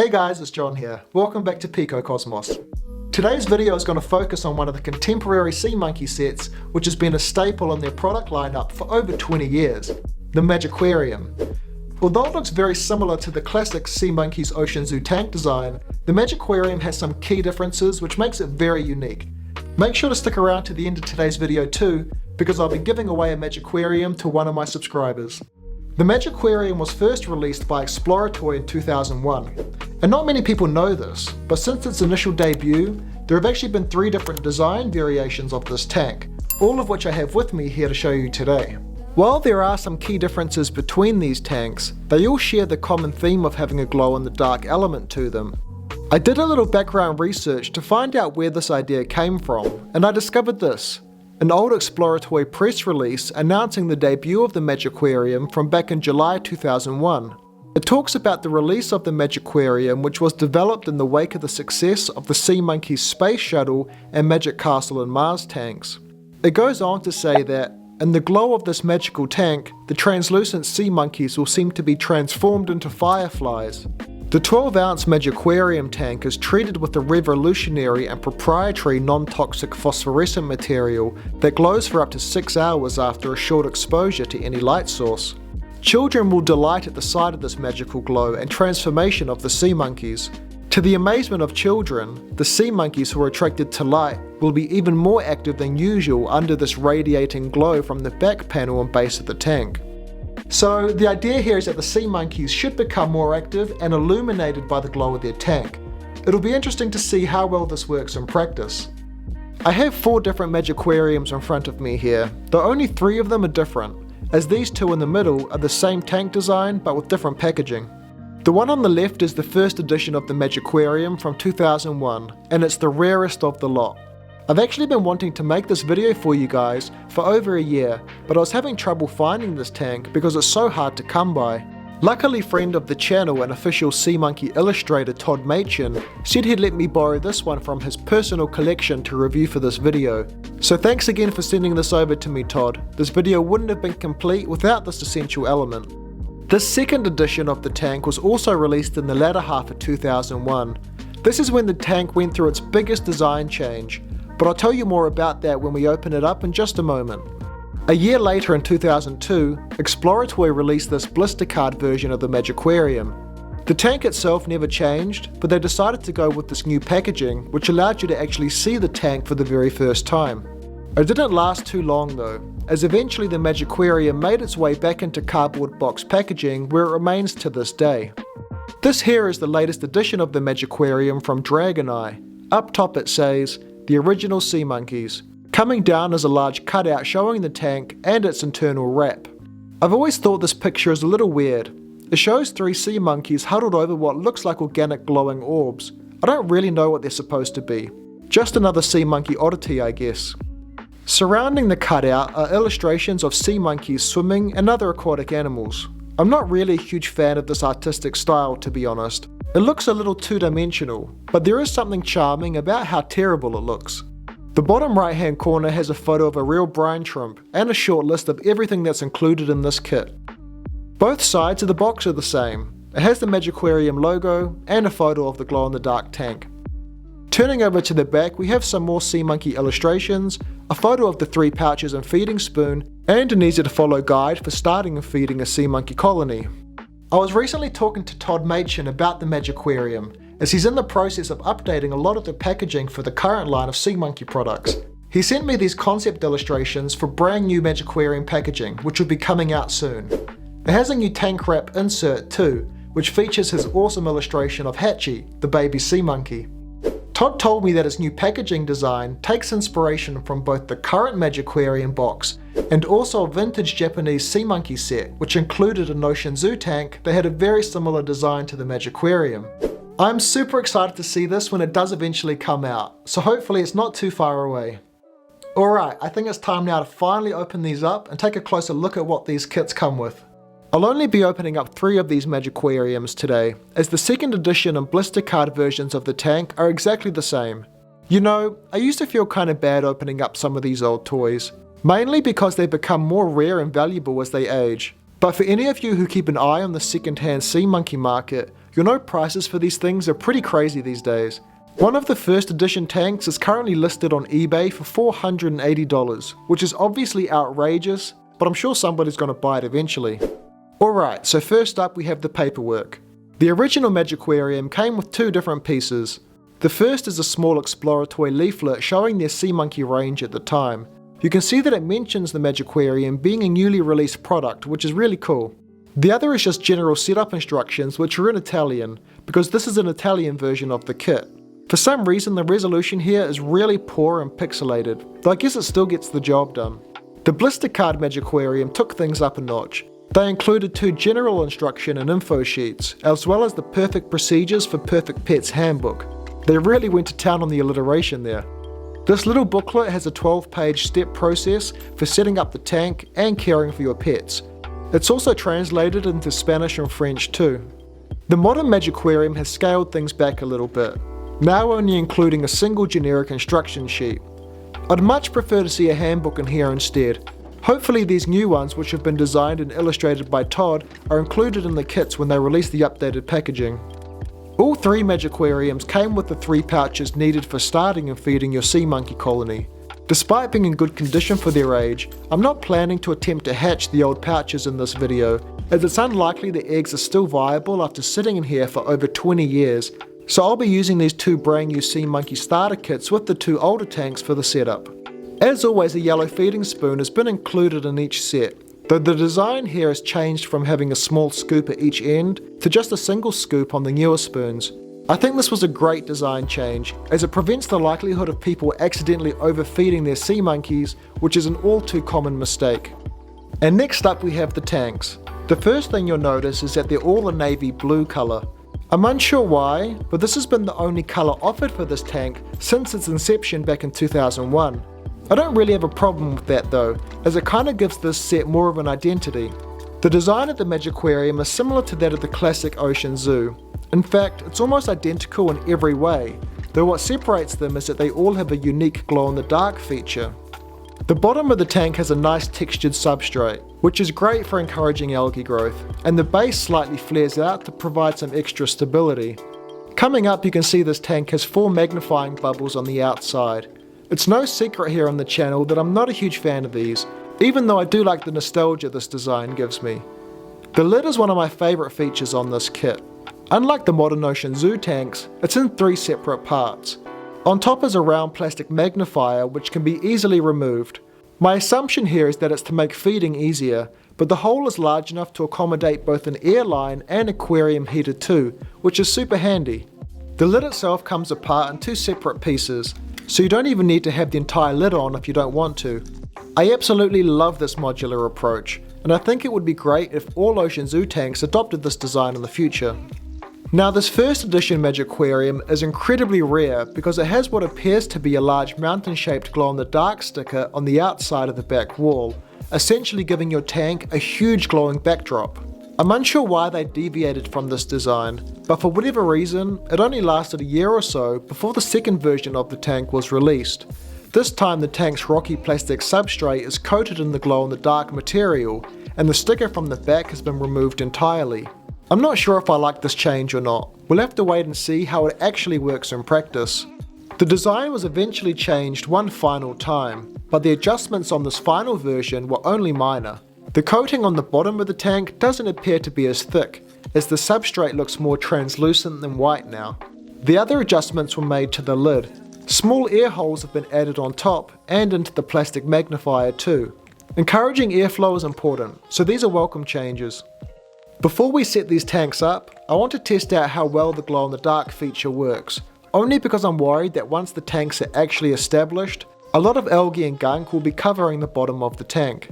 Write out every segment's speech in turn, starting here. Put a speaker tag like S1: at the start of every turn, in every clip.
S1: Hey guys, it's John here. Welcome back to PicoCosmos. Today's video is going to focus on one of the contemporary sea monkey sets which has been a staple in their product lineup for over 20 years, the MagiQuarium. Although it looks very similar to the classic Sea Monkeys Ocean Zoo tank design, the MagiQuarium has some key differences which makes it very unique. Make sure to stick around to the end of today's video too, because I'll be giving away a MagiQuarium to one of my subscribers. The MagiQuarium was first released by Asparuhgus in 2001, and not many people know this, but since its initial debut, there have actually been 3 different design variations of this tank, all of which I have with me here to show you today. While there are some key differences between these tanks, they all share the common theme of having a glow-in-the-dark element to them. I did a little background research to find out where this idea came from, and I discovered this. An old exploratory press release announcing the debut of the MagiQuarium from back in July 2001. It talks about the release of the MagiQuarium, which was developed in the wake of the success of the Sea Monkeys Space Shuttle and Magic Castle and Mars tanks. It goes on to say that, in the glow of this magical tank, the translucent sea monkeys will seem to be transformed into fireflies. The 12-ounce MagiQuarium tank is treated with a revolutionary and proprietary non-toxic phosphorescent material that glows for up to 6 hours after a short exposure to any light source. Children will delight at the sight of this magical glow and transformation of the sea monkeys. To the amazement of children, the sea monkeys who are attracted to light will be even more active than usual under this radiating glow from the back panel and base of the tank. So the idea here is that the sea monkeys should become more active and illuminated by the glow of their tank. It'll be interesting to see how well this works in practice. I have 4 different MagiQuariums in front of me here, though only 3 of them are different, as these 2 in the middle are the same tank design but with different packaging. The one on the left is the first edition of the MagiQuarium from 2001, and it's the rarest of the lot. I've actually been wanting to make this video for you guys for over a year, but I was having trouble finding this tank because it's so hard to come by. Luckily, friend of the channel and official Sea Monkey illustrator Todd Machin said he'd let me borrow this one from his personal collection to review for this video. So thanks again for sending this over to me, Todd. This video wouldn't have been complete without this essential element. This second edition of the tank was also released in the latter half of 2001. This is when the tank went through its biggest design change, but I'll tell you more about that when we open it up in just a moment. A year later in 2002, Exploratory released this blister card version of the MagiQuarium. The tank itself never changed, but they decided to go with this new packaging, which allowed you to actually see the tank for the very first time. It didn't last too long though, as eventually the MagiQuarium made its way back into cardboard box packaging where it remains to this day. This here is the latest edition of the MagiQuarium from Dragon Eye. Up top it says, "The original Sea Monkeys." Coming down is a large cutout showing the tank and its internal wrap. I've always thought this picture is a little weird. It shows 3 sea monkeys huddled over what looks like organic glowing orbs. I don't really know what they're supposed to be. Just another sea monkey oddity, I guess. Surrounding the cutout are illustrations of sea monkeys swimming and other aquatic animals. I'm not really a huge fan of this artistic style, to be honest. It looks a little two-dimensional, but there is something charming about how terrible it looks. The bottom right hand corner has a photo of a real brine shrimp and a short list of everything that's included in this kit. Both sides of the box are the same. It has the MagiQuarium logo and a photo of the glow-in-the-dark tank. Turning over to the back, we have some more sea monkey illustrations, a photo of the 3 pouches and feeding spoon, and an easy to follow guide for starting and feeding a sea monkey colony. I was recently talking to Todd Machin about the MagiQuarium, as he's in the process of updating a lot of the packaging for the current line of Sea Monkey products. He sent me these concept illustrations for brand new MagiQuarium packaging, which will be coming out soon. It has a new tank wrap insert too, which features his awesome illustration of Hachi, the baby sea monkey. Todd told me that its new packaging design takes inspiration from both the current MagiQuarium box and also a vintage Japanese sea monkey set, which included an Ocean Zoo tank that had a very similar design to the MagiQuarium. I'm super excited to see this when it does eventually come out, so hopefully it's not too far away. Alright, I think it's time now to finally open these up and take a closer look at what these kits come with. I'll only be opening up 3 of these MagiQuariums today, as the second edition and blister card versions of the tank are exactly the same. You know, I used to feel kinda bad opening up some of these old toys, mainly because they become more rare and valuable as they age. But for any of you who keep an eye on the second-hand sea monkey market, you'll know prices for these things are pretty crazy these days. One of the first edition tanks is currently listed on eBay for $480, which is obviously outrageous, but I'm sure somebody's going to buy it eventually. Alright, so first up we have the paperwork. The original MagiQuarium came with two different pieces. The first is a small exploratory leaflet showing their sea monkey range at the time. You can see that it mentions the MagiQuarium being a newly released product, which is really cool. The other is just general setup instructions, which are in Italian, because this is an Italian version of the kit. For some reason the resolution here is really poor and pixelated, though I guess it still gets the job done. The blister card MagiQuarium took things up a notch. They included two general instruction and info sheets, as well as the Perfect Procedures for Perfect Pets handbook. They really went to town on the alliteration there. This little booklet has a 12-page step process for setting up the tank and caring for your pets. It's also translated into Spanish and French too. The modern MagiQuarium has scaled things back a little bit, now only including a single generic instruction sheet. I'd much prefer to see a handbook in here instead. Hopefully these new ones, which have been designed and illustrated by Todd, are included in the kits when they release the updated packaging. All three MagiQuariums came with the 3 pouches needed for starting and feeding your sea monkey colony. Despite being in good condition for their age, I'm not planning to attempt to hatch the old pouches in this video, as it's unlikely the eggs are still viable after sitting in here for over 20 years, so I'll be using these 2 brand new sea monkey starter kits with the 2 older tanks for the setup. As always, a yellow feeding spoon has been included in each set, though the design here has changed from having a small scoop at each end to just a single scoop on the newer spoons. I think this was a great design change, as it prevents the likelihood of people accidentally overfeeding their sea monkeys, which is an all too common mistake. And next up we have the tanks. The first thing you'll notice is that they're all a navy blue colour. I'm unsure why, but this has been the only colour offered for this tank since its inception back in 2001. I don't really have a problem with that though, as it kinda gives this set more of an identity. The design of the MagiQuarium is similar to that of the classic Ocean Zoo. In fact, it's almost identical in every way, though what separates them is that they all have a unique glow-in-the-dark feature. The bottom of the tank has a nice textured substrate, which is great for encouraging algae growth, and the base slightly flares out to provide some extra stability. Coming up, you can see this tank has 4 magnifying bubbles on the outside. It's no secret here on the channel that I'm not a huge fan of these, even though I do like the nostalgia this design gives me. The lid is one of my favourite features on this kit. Unlike the modern Ocean Zoo tanks, it's in 3 separate parts. On top is a round plastic magnifier which can be easily removed. My assumption here is that it's to make feeding easier, but the hole is large enough to accommodate both an airline and aquarium heater too, which is super handy. The lid itself comes apart in 2 separate pieces, so you don't even need to have the entire lid on if you don't want to. I absolutely love this modular approach, and I think it would be great if all Ocean Zoo tanks adopted this design in the future. Now this first edition MagiQuarium is incredibly rare because it has what appears to be a large mountain-shaped glow-in-the-dark sticker on the outside of the back wall, essentially giving your tank a huge glowing backdrop. I'm unsure why they deviated from this design, but for whatever reason, it only lasted a year or so before the second version of the tank was released. This time the tank's rocky plastic substrate is coated in the glow-in-the-dark material, and the sticker from the back has been removed entirely. I'm not sure if I like this change or not. We'll have to wait and see how it actually works in practice. The design was eventually changed one final time, but the adjustments on this final version were only minor. The coating on the bottom of the tank doesn't appear to be as thick, as the substrate looks more translucent than white now. The other adjustments were made to the lid. Small air holes have been added on top and into the plastic magnifier too. Encouraging airflow is important, so these are welcome changes. Before we set these tanks up, I want to test out how well the glow-in-the-dark feature works, only because I'm worried that once the tanks are actually established, a lot of algae and gunk will be covering the bottom of the tank.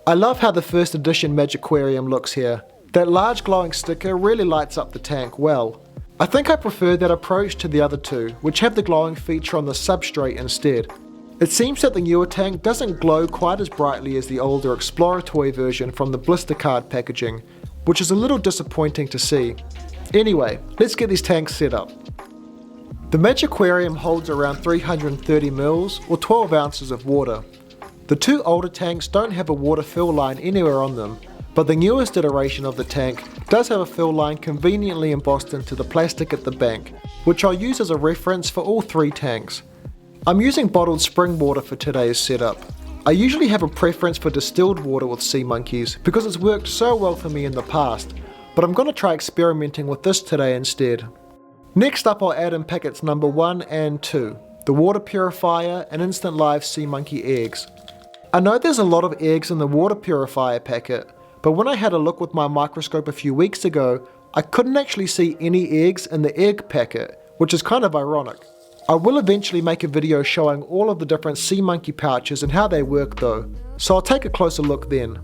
S1: I love how the first edition MagiQuarium looks here. That large glowing sticker really lights up the tank well. I think I prefer that approach to the other two, which have the glowing feature on the substrate instead. It seems that the newer tank doesn't glow quite as brightly as the older exploratory version from the blister card packaging, which is a little disappointing to see. Anyway, let's get these tanks set up. The MagiQuarium holds around 330 mils or 12 ounces of water. The 2 older tanks don't have a water fill line anywhere on them, but the newest iteration of the tank does have a fill line conveniently embossed into the plastic at the bank, which I'll use as a reference for all 3 tanks. I'm using bottled spring water for today's setup. I usually have a preference for distilled water with sea monkeys because it's worked so well for me in the past, but I'm going to try experimenting with this today instead. Next up, I'll add in packets number 1 and 2, the water purifier and instant live sea monkey eggs. I know there's a lot of eggs in the water purifier packet, but when I had a look with my microscope a few weeks ago, I couldn't actually see any eggs in the egg packet, which is kind of ironic. I will eventually make a video showing all of the different sea monkey pouches and how they work though, so I'll take a closer look then.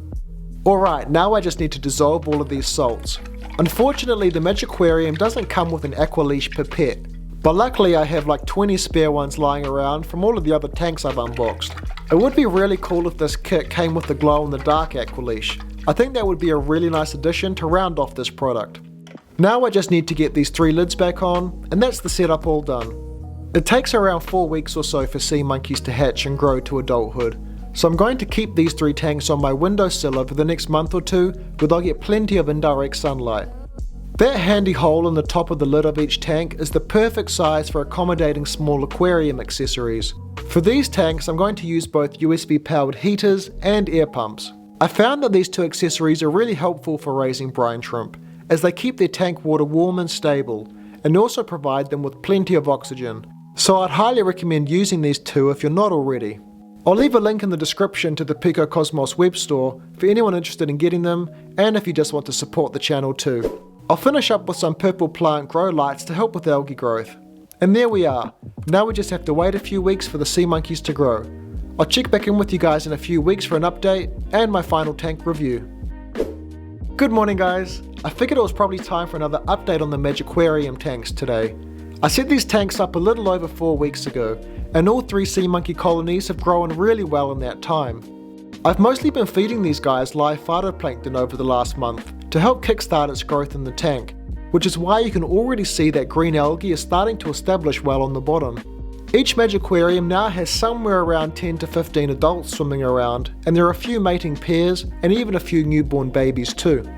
S1: Alright, now I just need to dissolve all of these salts. Unfortunately, the MagiQuarium doesn't come with an aqualeash pipette, but luckily I have like 20 spare ones lying around from all of the other tanks I've unboxed. It would be really cool if this kit came with the glow-in-the-dark aqualeash. I think that would be a really nice addition to round off this product. Now I just need to get these 3 lids back on, and that's the setup all done. It takes around 4 weeks or so for sea monkeys to hatch and grow to adulthood, so I'm going to keep these 3 tanks on my windowsill over the next month or 2 where they'll get plenty of indirect sunlight. That handy hole in the top of the lid of each tank is the perfect size for accommodating small aquarium accessories. For these tanks, I'm going to use both USB powered heaters and air pumps. I found that these 2 accessories are really helpful for raising brine shrimp, as they keep their tank water warm and stable, and also provide them with plenty of oxygen. So I'd highly recommend using these 2 if you're not already. I'll leave a link in the description to the PicoCosmos web store for anyone interested in getting them, and if you just want to support the channel too. I'll finish up with some purple plant grow lights to help with algae growth. And there we are. Now we just have to wait a few weeks for the sea monkeys to grow. I'll check back in with you guys in a few weeks for an update and my final tank review. Good morning guys. I figured it was probably time for another update on the MagiQuarium tanks today. I set these tanks up a little over 4 weeks ago, and all 3 sea monkey colonies have grown really well in that time. I've mostly been feeding these guys live phytoplankton over the last month to help kickstart its growth in the tank, which is why you can already see that green algae is starting to establish well on the bottom. Each MagiQuarium now has somewhere around 10 to 15 adults swimming around, and there are a few mating pairs and even a few newborn babies too.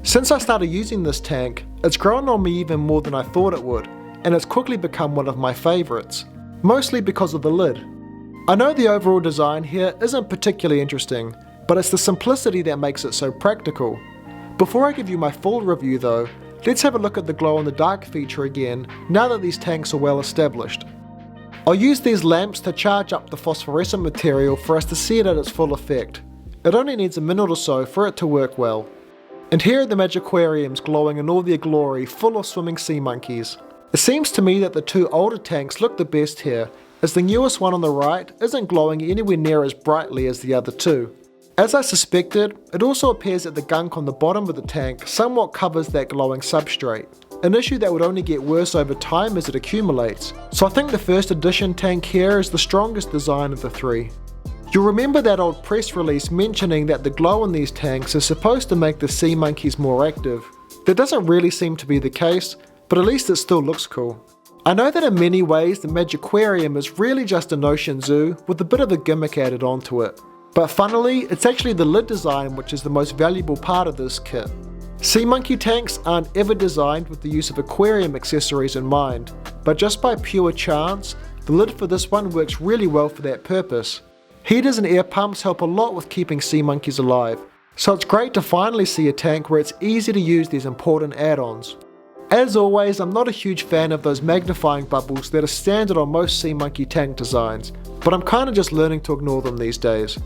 S1: Since I started using this tank, it's grown on me even more than I thought it would, and it's quickly become one of my favourites, mostly because of the lid. I know the overall design here isn't particularly interesting, but it's the simplicity that makes it so practical. Before I give you my full review though, let's have a look at the glow-in-the-dark feature again now that these tanks are well established. I'll use these lamps to charge up the phosphorescent material for us to see it at its full effect. It only needs a minute or so for it to work well. And here are the MagiQuariums glowing in all their glory, full of swimming sea monkeys. It seems to me that the 2 older tanks look the best here, as the newest one on the right isn't glowing anywhere near as brightly as the other 2. As I suspected, it also appears that the gunk on the bottom of the tank somewhat covers that glowing substrate, an issue that would only get worse over time as it accumulates, so I think the first edition tank here is the strongest design of the 3. You'll remember that old press release mentioning that the glow in these tanks is supposed to make the sea monkeys more active. That doesn't really seem to be the case, but at least it still looks cool. I know that in many ways the MagiQuarium is really just an ocean zoo with a bit of a gimmick added onto it. But funnily, it's actually the lid design which is the most valuable part of this kit. Sea monkey tanks aren't ever designed with the use of aquarium accessories in mind, but just by pure chance, the lid for this one works really well for that purpose. Heaters and air pumps help a lot with keeping sea monkeys alive, so it's great to finally see a tank where it's easy to use these important add-ons. As always, I'm not a huge fan of those magnifying bubbles that are standard on most sea monkey tank designs, but I'm kinda just learning to ignore them these days.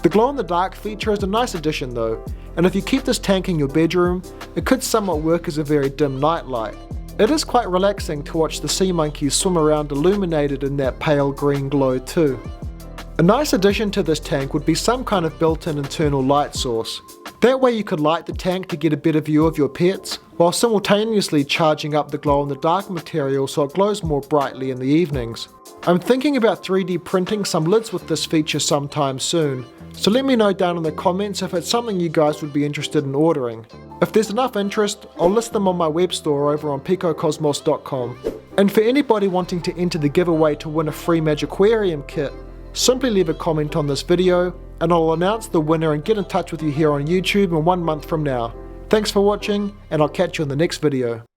S1: The glow-in-the-dark feature is a nice addition though, and if you keep this tank in your bedroom, it could somewhat work as a very dim night light. It is quite relaxing to watch the sea monkeys swim around illuminated in that pale green glow too. A nice addition to this tank would be some kind of built-in internal light source. That way you could light the tank to get a better view of your pets, while simultaneously charging up the glow-in-the-dark material so it glows more brightly in the evenings. I'm thinking about 3D printing some lids with this feature sometime soon, so let me know down in the comments if it's something you guys would be interested in ordering. If there's enough interest, I'll list them on my web store over on picocosmos.com. And for anybody wanting to enter the giveaway to win a free MagiQuarium kit, simply leave a comment on this video and I'll announce the winner and get in touch with you here on YouTube in 1 month from now. Thanks for watching, and I'll catch you in the next video.